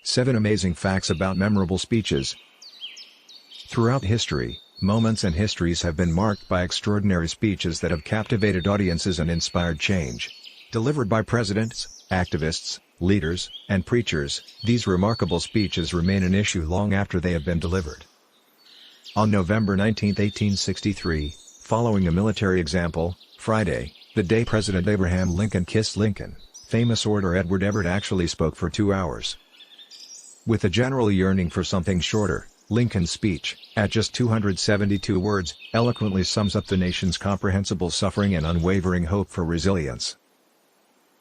7 Amazing Facts About Memorable Speeches. Throughout history, moments and histories have been marked by extraordinary speeches that have captivated audiences and inspired change. Delivered by presidents, activists, leaders, and preachers, these remarkable speeches remain an issue long after they have been delivered. On November 19, 1863, following a military example, Friday, the day President Abraham Lincoln kissed Lincoln, famous orator Edward Everett actually spoke for 2 hours. With a general yearning for something shorter, Lincoln's speech, at just 272 words, eloquently sums up the nation's comprehensible suffering and unwavering hope for resilience.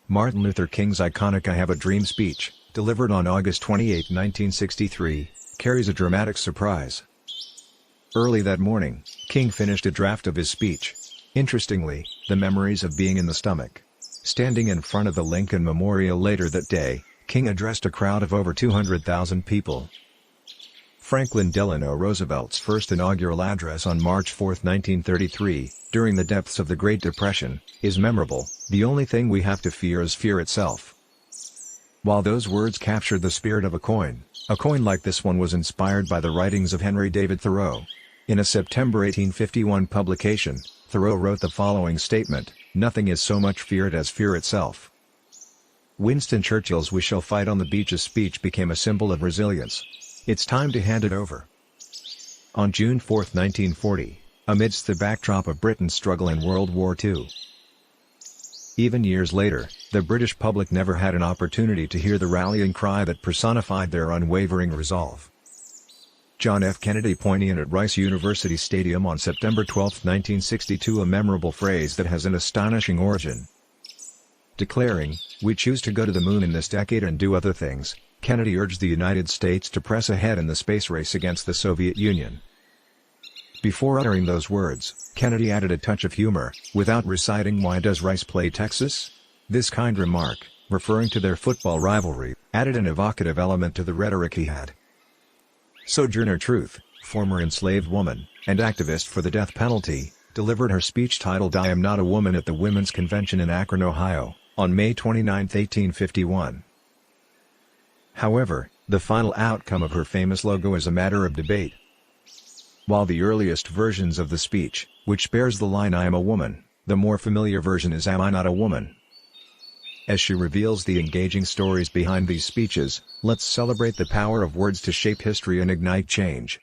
Martin Luther King's iconic "I Have a Dream" speech, delivered on August 28, 1963, carries a dramatic surprise. Early that morning, King finished a draft of his speech. Interestingly, the memories of being in the stomach. Standing in front of the Lincoln Memorial later that day, King addressed a crowd of over 200,000 people. Franklin Delano Roosevelt's first inaugural address on March 4, 1933, during the depths of the Great Depression, is memorable. "The only thing we have to fear is fear itself." While those words captured the spirit of a coin like this one was inspired by the writings of Henry David Thoreau. In a September 1851 publication, Thoreau wrote the following statement: "Nothing is so much feared as fear itself." Winston Churchill's "We shall fight on the beaches" speech became a symbol of resilience. It's time to hand it over. On June 4, 1940, amidst the backdrop of Britain's struggle in World War II. Even years later, the British public never had an opportunity to hear the rallying cry that personified their unwavering resolve. John F. Kennedy poignant at Rice University Stadium on September 12, 1962, a memorable phrase that has an astonishing origin. Declaring, "We choose to go to the moon in this decade and do other things," Kennedy urged the United States to press ahead in the space race against the Soviet Union. Before uttering those words, Kennedy added a touch of humor, without reciting "Why does Rice play Texas?" This kind remark, referring to their football rivalry, added an evocative element to the rhetoric he had. Sojourner Truth, former enslaved woman, and activist for the death penalty, delivered her speech titled "I Am Not a Woman" at the Women's Convention in Akron, Ohio, on May 29, 1851. However, the final outcome of her famous logo is a matter of debate. While the earliest versions of the speech, which bears the line "I am a woman," the more familiar version is "Am I not a woman?" As she reveals the engaging stories behind these speeches, let's celebrate the power of words to shape history and ignite change.